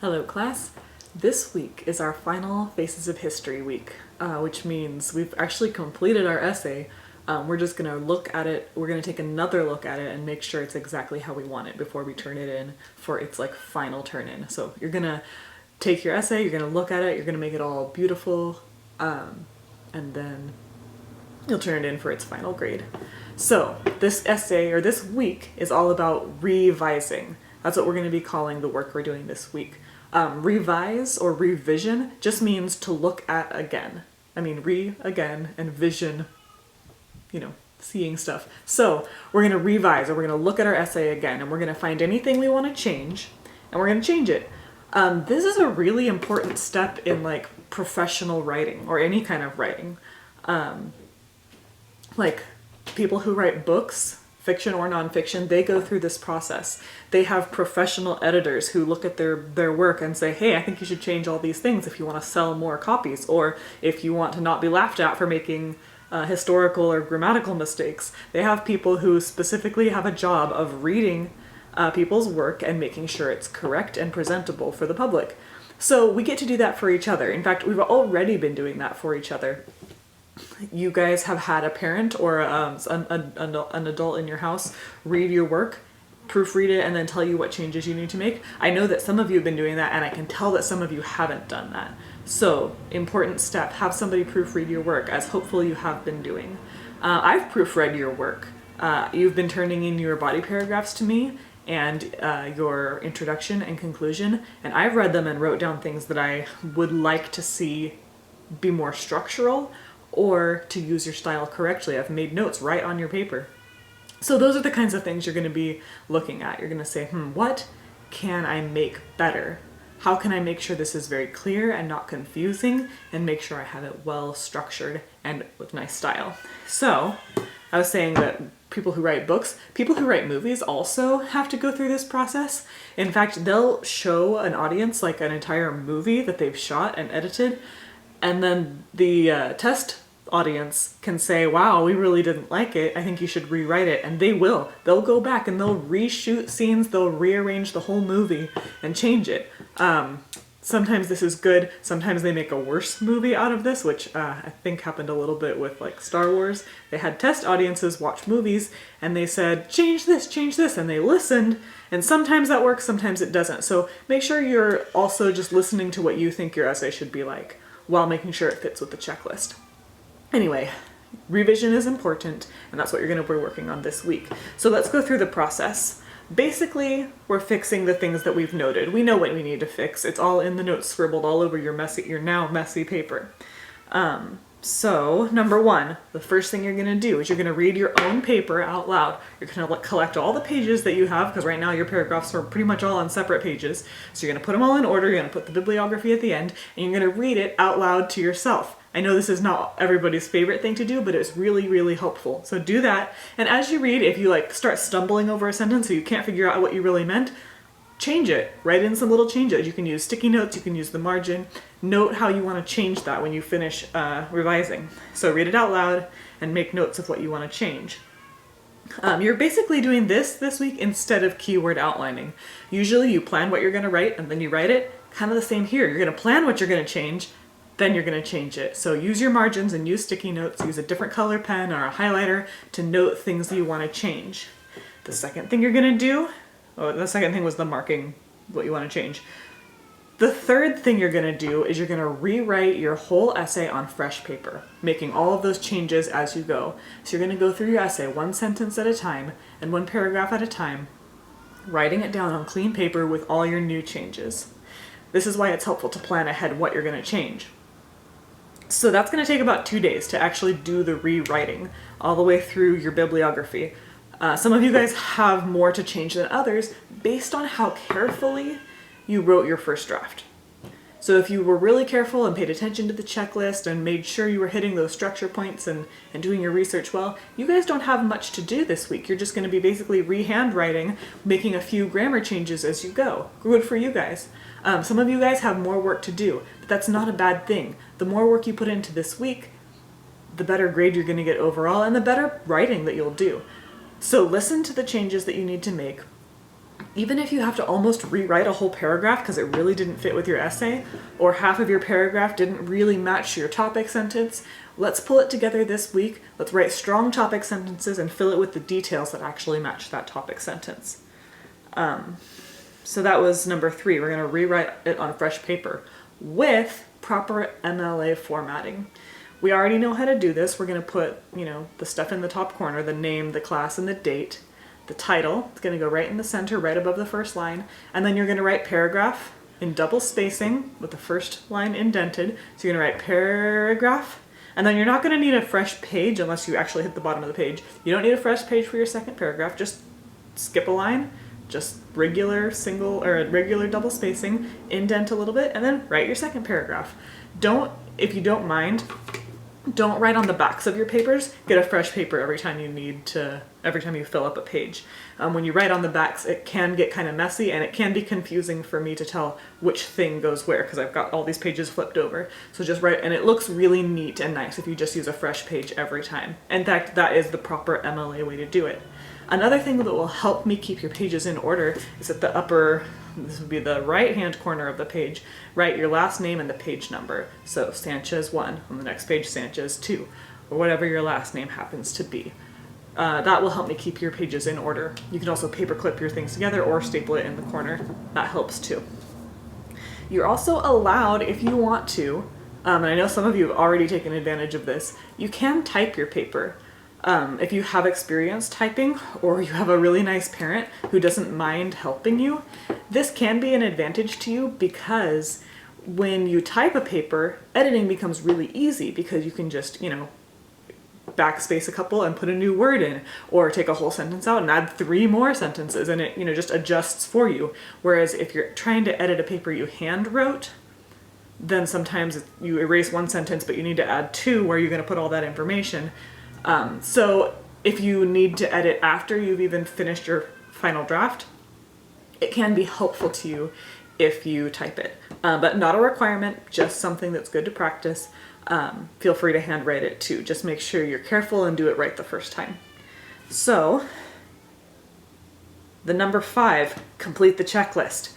Hello class. This week is our final Faces of History week, which means we've actually completed our essay. We're just going to look at it, we're going to take another look at it and make sure it's exactly how we want it before we turn it in for its final turn in. So you're going to take your essay, you're going to look at it, you're going to make it all beautiful, and then you'll turn it in for its final grade. So this essay, or this week, is all about revising. That's what we're going to be calling the work we're doing this week. Revise or revision just means to look at again. I mean, again, and vision, seeing stuff. So we're going to revise, or we're going to look at our essay again, and we're going to find anything we want to change, and we're going to change it. This is a really important step in professional writing, or any kind of writing. People who write books, fiction or nonfiction, they go through this process. They have professional editors who look at their work and say, hey, I think you should change all these things if you want to sell more copies, or if you want to not be laughed at for making historical or grammatical mistakes. They have people who specifically have a job of reading people's work and making sure it's correct and presentable for the public. So we get to do that for each other. In fact, we've already been doing that for each other. You guys have had a parent or an adult in your house read your work, proofread it, and then tell you what changes you need to make. I know that some of you have been doing that, and I can tell that some of you haven't done that. So, important step, have somebody proofread your work, as hopefully you have been doing. I've proofread your work. You've been turning in your body paragraphs to me, and your introduction and conclusion, and I've read them and wrote down things that I would like to see be more structural, or to use your style correctly. I've made notes right on your paper. So those are the kinds of things you're going to be looking at. You're going to say, what can I make better? How can I make sure this is very clear and not confusing, and make sure I have it well structured and with nice style? So I was saying that people who write books, people who write movies also have to go through this process. In fact, they'll show an audience an entire movie that they've shot and edited, and then the test audience can say, wow, we really didn't like it, I think you should rewrite it. And they will. They'll go back and they'll reshoot scenes, they'll rearrange the whole movie and change it. Sometimes this is good, sometimes they make a worse movie out of this, which I think happened a little bit with Star Wars. They had test audiences watch movies and they said, change this, and they listened, and sometimes that works, sometimes it doesn't. So make sure you're also just listening to what you think your essay should be like, while making sure it fits with the checklist. Anyway, revision is important, and that's what you're going to be working on this week. So let's go through the process. Basically, we're fixing the things that we've noted. We know what we need to fix. It's all in the notes scribbled all over your now messy paper. So, number one, the first thing you're going to do is you're going to read your own paper out loud. You're going to collect all the pages that you have, because right now your paragraphs are pretty much all on separate pages. So you're going to put them all in order, you're going to put the bibliography at the end, and you're going to read it out loud to yourself. I know this is not everybody's favorite thing to do, but it's really, really helpful. So do that, and as you read, if you start stumbling over a sentence so you can't figure out what you really meant, change it. Write in some little changes. You can use sticky notes, you can use the margin. Note how you want to change that when you finish revising. So read it out loud and make notes of what you want to change. You're basically doing this week instead of keyword outlining. Usually you plan what you're going to write and then you write it. Kind of the same here. You're going to plan what you're going to change, then you're going to change it. So use your margins and use sticky notes. Use a different color pen or a highlighter to note things that you want to change. The second thing you're going to do, the second thing was the marking, what you want to change. The third thing you're going to do is you're going to rewrite your whole essay on fresh paper, making all of those changes as you go. So you're going to go through your essay one sentence at a time and one paragraph at a time, writing it down on clean paper with all your new changes. This is why it's helpful to plan ahead what you're going to change. So that's going to take about 2 days to actually do the rewriting all the way through your bibliography. Some of you guys have more to change than others based on how carefully you wrote your first draft. So if you were really careful and paid attention to the checklist and made sure you were hitting those structure points and doing your research well, you guys don't have much to do this week. You're just going to be basically re-handwriting, making a few grammar changes as you go. Good for you guys. Some of you guys have more work to do, but that's not a bad thing. The more work you put into this week, the better grade you're going to get overall and the better writing that you'll do. So listen to the changes that you need to make. even if you have to almost rewrite a whole paragraph because it really didn't fit with your essay, or half of your paragraph didn't really match your topic sentence, let's pull it together this week. Let's write strong topic sentences and fill it with the details that actually match that topic sentence. So that was number 3. We're going to rewrite it on fresh paper with proper MLA formatting. We already know how to do this. We're going to put, the stuff in the top corner, the name, the class, and the date. The title, it's going to go right in the center, right above the first line. And then you're going to write paragraph in double spacing with the first line indented. So you're going to write paragraph. And then you're not going to need a fresh page unless you actually hit the bottom of the page. You don't need a fresh page for your second paragraph. Just skip a line, just regular regular double spacing, indent a little bit, and then write your second paragraph. If you don't mind, don't write on the backs of your papers. Get a fresh paper every time you fill up a page. When you write on the backs, it can get kind of messy and it can be confusing for me to tell which thing goes where because I've got all these pages flipped over. So just write, and it looks really neat and nice if you just use a fresh page every time. In fact, that is the proper MLA way to do it. Another thing that will help me keep your pages in order is at the this would be the right-hand corner of the page, write your last name and the page number. So Sanchez 1, on the next page Sanchez 2, or whatever your last name happens to be. That will help me keep your pages in order. You can also paperclip your things together or staple it in the corner. That helps too. You're also allowed, if you want to, and I know some of you have already taken advantage of this, you can type your paper. If you have experience typing or you have a really nice parent who doesn't mind helping you, this can be an advantage to you because when you type a paper, editing becomes really easy because you can just, backspace a couple and put a new word in, or take a whole sentence out and add 3 more sentences, and it, just adjusts for you. Whereas if you're trying to edit a paper you hand wrote, then sometimes you erase 1 sentence, but you need to add 2 where you're going to put all that information. So if you need to edit after you've even finished your final draft, it can be helpful to you if you type it. But not a requirement, just something that's good to practice. Feel free to handwrite it too. Just make sure you're careful and do it right the first time. So, the number 5, complete the checklist.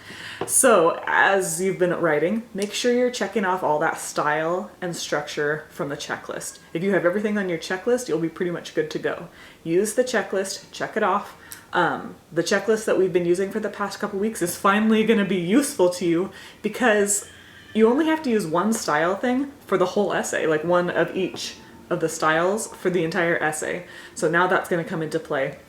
So, as you've been writing, make sure you're checking off all that style and structure from the checklist. If you have everything on your checklist, you'll be pretty much good to go. Use the checklist, check it off. The checklist that we've been using for the past couple weeks is finally going to be useful to you because you only have to use one style thing for the whole essay, like one of each of the styles for the entire essay. So now that's going to come into play.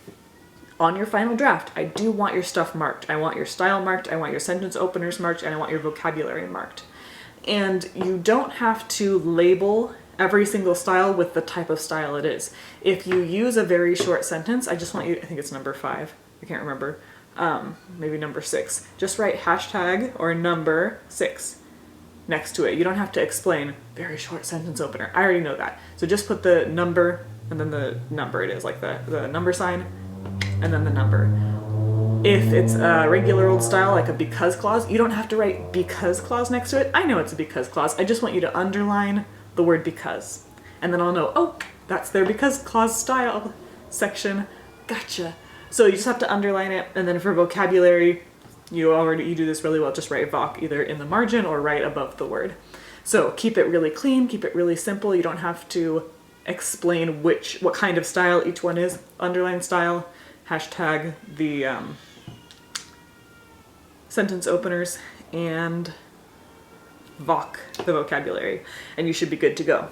On your final draft, I do want your stuff marked. I want your style marked, I want your sentence openers marked, and I want your vocabulary marked. And you don't have to label every single style with the type of style it is. If you use a very short sentence, I just want you, I think it's number 5, I can't remember, maybe number 6. Just write hashtag or number 6 next to it. You don't have to explain very short sentence opener. I already know that. So just put the number and then the number it is, like the number sign and then the number. If it's a regular old style, like a because clause, you don't have to write because clause next to it. I know it's a because clause. I just want you to underline the word because. And then I'll know, oh, that's their because clause style section. Gotcha. So you just have to underline it. And then for vocabulary, you do this really well. Just write voc either in the margin or right above the word. So keep it really clean, keep it really simple. You don't have to explain what kind of style each one is. Underline style, hashtag the sentence openers, and voc, the vocabulary, and you should be good to go.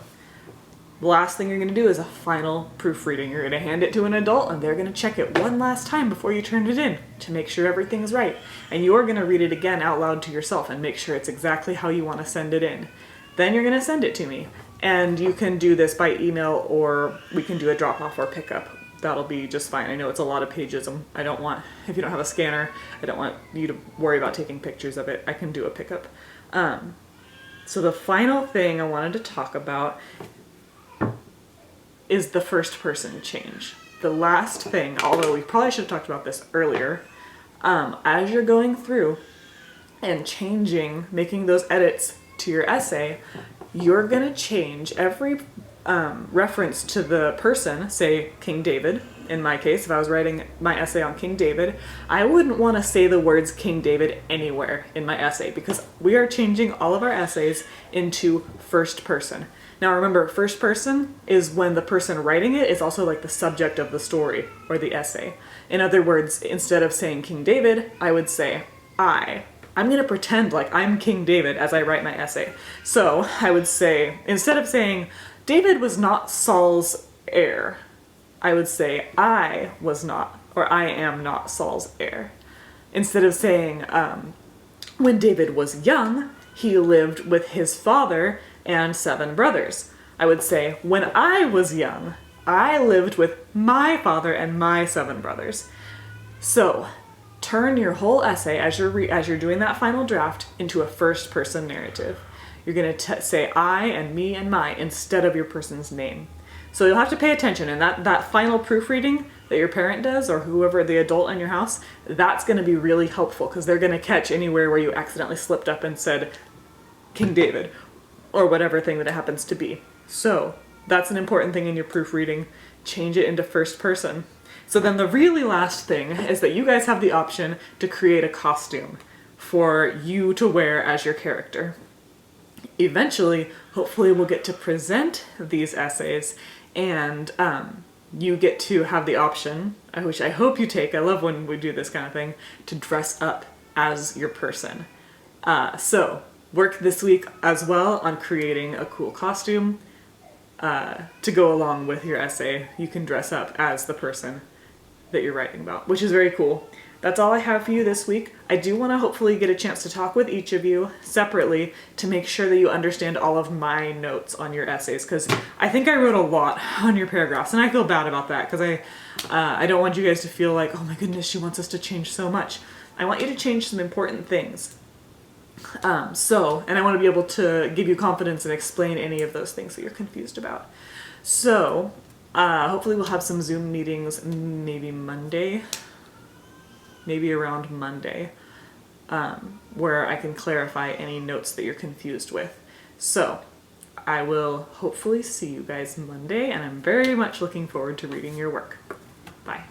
The last thing you're going to do is a final proofreading. You're going to hand it to an adult and they're going to check it one last time before you turn it in to make sure everything is right. And you're going to read it again out loud to yourself and make sure it's exactly how you want to send it in. Then you're going to send it to me. And you can do this by email, or we can do a drop-off or pickup. That'll be just fine. I know it's a lot of pages. I don't want, if you don't have a scanner, I don't want you to worry about taking pictures of it. I can do a pickup. So the final thing I wanted to talk about is the first person change. The last thing, although we probably should have talked about this earlier, as you're going through and making those edits to your essay, you're gonna change every reference to the person, say King David, in my case, if I was writing my essay on King David, I wouldn't want to say the words King David anywhere in my essay because we are changing all of our essays into first person. Now remember, first person is when the person writing it is also like the subject of the story or the essay. In other words, instead of saying King David, I would say I. I'm going to pretend like I'm King David as I write my essay. So I would say, instead of saying David was not Saul's heir, I would say I was not, or I am not Saul's heir. Instead of saying when David was young, he lived with his father and 7 brothers. I would say when I was young, I lived with my father and my 7 brothers. So turn your whole essay as you're doing that final draft into a first person narrative. You're going to say I and me and my instead of your person's name. So you'll have to pay attention, and that final proofreading that your parent does or whoever, the adult in your house, that's going to be really helpful because they're going to catch anywhere where you accidentally slipped up and said King David or whatever thing that it happens to be. So that's an important thing in your proofreading. Change it into first person. So then the really last thing is that you guys have the option to create a costume for you to wear as your character. Eventually, hopefully we'll get to present these essays and you get to have the option, which I hope you take, I love when we do this kind of thing, to dress up as your person. So work this week as well on creating a cool costume to go along with your essay. You can dress up as the person that you're writing about, which is very cool. That's all I have for you this week. I do want to hopefully get a chance to talk with each of you separately to make sure that you understand all of my notes on your essays, because I think I wrote a lot on your paragraphs, and I feel bad about that because I don't want you guys to feel like, oh my goodness, she wants us to change so much. I want you to change some important things. And I want to be able to give you confidence and explain any of those things that you're confused about. So, hopefully we'll have some Zoom meetings maybe around Monday, where I can clarify any notes that you're confused with. So I will hopefully see you guys Monday, and I'm very much looking forward to reading your work. Bye.